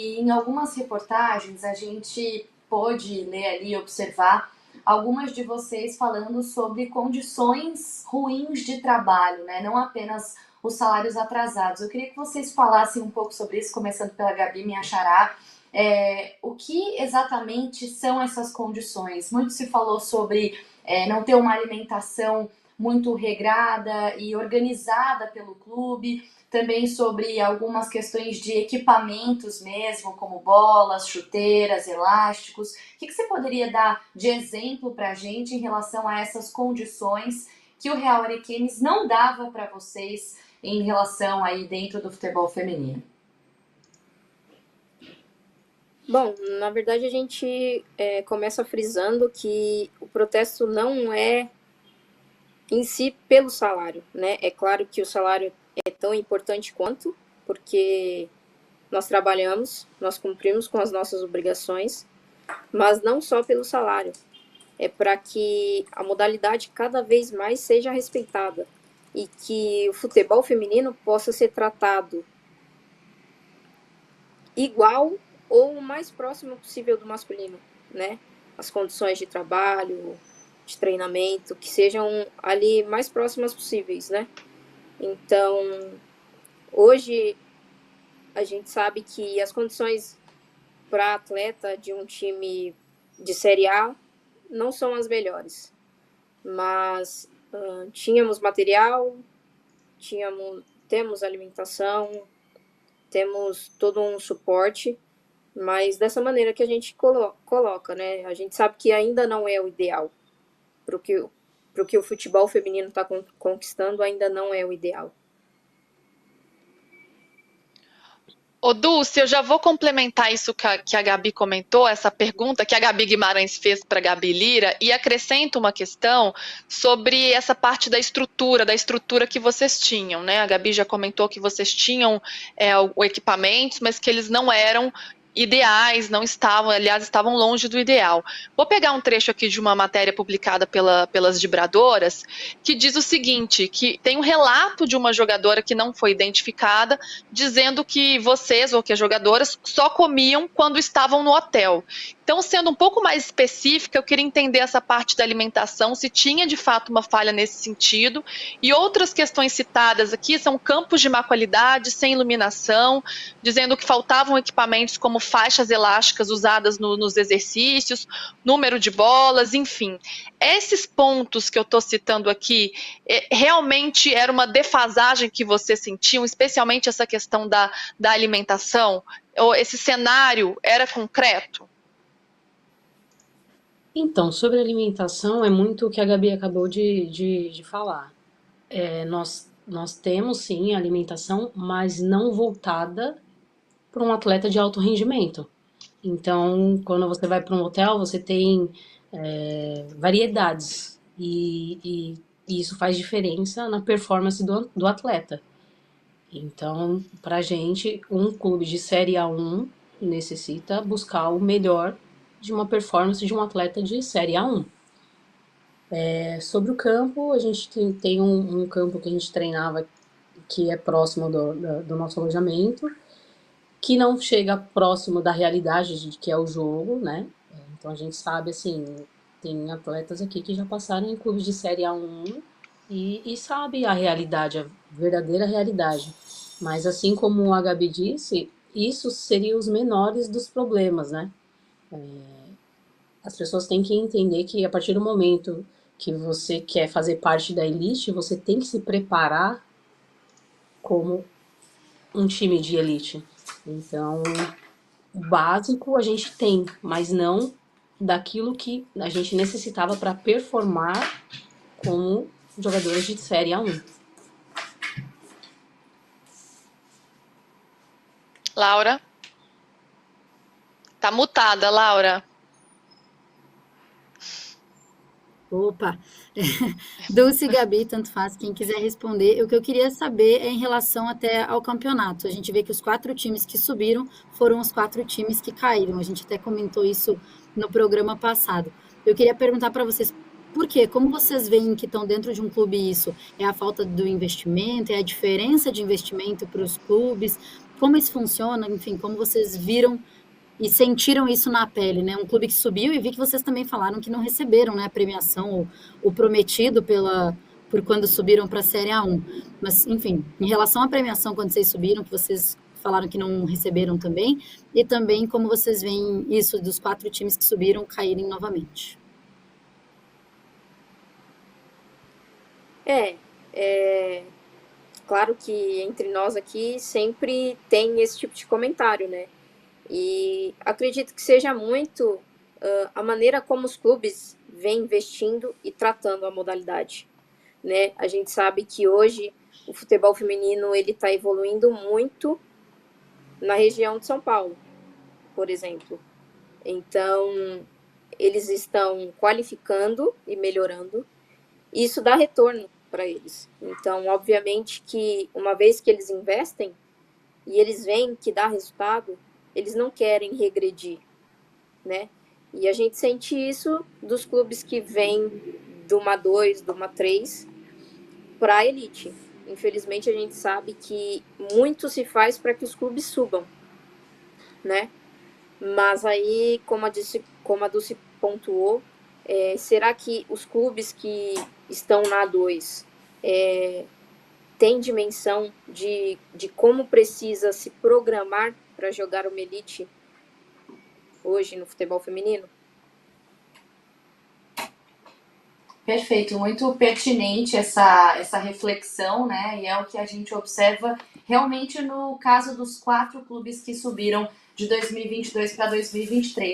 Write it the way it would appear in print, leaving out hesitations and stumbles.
em algumas reportagens a gente pôde ler ali, observar algumas de vocês falando sobre condições ruins de trabalho, né? Não apenas os salários atrasados. Eu queria que vocês falassem um pouco sobre isso, começando pela Gabi, minha xará. O que exatamente são essas condições? Muito se falou sobre não ter uma alimentação muito regrada e organizada pelo clube, também sobre algumas questões de equipamentos mesmo, como bolas, chuteiras, elásticos. O que você poderia dar de exemplo para a gente em relação a essas condições que o Real Ariquemes não dava para vocês em relação aí dentro do futebol feminino? Bom, na verdade a gente começa frisando que o protesto não é em si pelo salário, né? É claro que o salário é tão importante quanto, porque nós trabalhamos, nós cumprimos com as nossas obrigações, mas não só pelo salário. É para que a modalidade cada vez mais seja respeitada e que o futebol feminino possa ser tratado igual ou o mais próximo possível do masculino, né? As condições de trabalho, de treinamento, que sejam ali mais próximas possíveis, né? Então, hoje a gente sabe que as condições para atleta de um time de Série A não são as melhores, mas tínhamos material, temos alimentação, temos todo um suporte, mas dessa maneira que a gente coloca, né? A gente sabe que ainda não é o ideal. Para o que o futebol feminino está conquistando, ainda não é o ideal. Ô, Dulce, eu já vou complementar isso que a Gabi comentou, essa pergunta que a Gabi Guimarães fez para a Gabi Lira, e acrescento uma questão sobre essa parte da estrutura que vocês tinham, né? A Gabi já comentou que vocês tinham o equipamentos, mas que eles não eram ideais, não estavam, aliás, estavam longe do ideal. Vou pegar um trecho aqui de uma matéria publicada pelas Vibradoras, que diz o seguinte, que tem um relato de uma jogadora que não foi identificada, dizendo que vocês, ou que as jogadoras, só comiam quando estavam no hotel. Então, sendo um pouco mais específica, eu queria entender essa parte da alimentação, se tinha de fato uma falha nesse sentido, e outras questões citadas aqui são campos de má qualidade, sem iluminação, dizendo que faltavam equipamentos como faixas elásticas usadas nos exercícios, número de bolas, enfim. Esses pontos que eu estou citando aqui, realmente era uma defasagem que vocês sentiam, especialmente essa questão da alimentação? Ou esse cenário era concreto? Então, sobre alimentação, é muito o que a Gabi acabou de falar. Nós temos, sim, alimentação, mas não voltada para um atleta de alto rendimento. Então, quando você vai para um hotel, você tem variedades e isso faz diferença na performance do atleta. Então, pra gente, um clube de Série A1 necessita buscar o melhor de uma performance de um atleta de Série A1. Sobre o campo, a gente tem um campo que a gente treinava que é próximo do nosso alojamento, que não chega próximo da realidade de que é o jogo, né? Então a gente sabe, assim, tem atletas aqui que já passaram em clubes de Série A1 e sabe a realidade, a verdadeira realidade. Mas assim como a Gabi disse, isso seria os menores dos problemas, né? As pessoas têm que entender que a partir do momento que você quer fazer parte da elite, você tem que se preparar como um time de elite. Então, o básico a gente tem, mas não daquilo que a gente necessitava para performar como jogadores de Série A1. Laura? Tá mutada, Laura. Opa! Dulce e Gabi, tanto faz, quem quiser responder. O que eu queria saber é em relação até ao campeonato. A gente vê que os 4 times que subiram foram os 4 times que caíram. A gente até comentou isso no programa passado. Eu queria perguntar para vocês, por quê? Como vocês veem que estão dentro de um clube isso? É a falta do investimento? É a diferença de investimento para os clubes? como isso funciona, enfim, como vocês viram e sentiram isso na pele, né? Um clube que subiu, e vi que vocês também falaram que não receberam, né, a premiação, o prometido por quando subiram para a Série A1. Mas, enfim, em relação à premiação, quando vocês subiram, que vocês falaram que não receberam também, e também como vocês veem isso dos 4 times que subiram caírem novamente. Claro que entre nós aqui sempre tem esse tipo de comentário, né? E acredito que seja muito a maneira como os clubes vêm investindo e tratando a modalidade, né? A gente sabe que hoje o futebol feminino ele está evoluindo muito na região de São Paulo, por exemplo. Então, eles estão qualificando e melhorando. E isso dá retorno para eles. Então, obviamente que uma vez que eles investem e eles veem que dá resultado, eles não querem regredir, né? E a gente sente isso dos clubes que vêm do uma 2, do uma 3 para a elite. Infelizmente, a gente sabe que muito se faz para que os clubes subam, né? Mas aí, como a Dulce pontuou, será que os clubes que estão na A2 têm dimensão de como precisa se programar para jogar uma elite hoje no futebol feminino? Perfeito, muito pertinente essa reflexão, né? E é o que a gente observa realmente no caso dos 4 clubes que subiram de 2022 para 2023.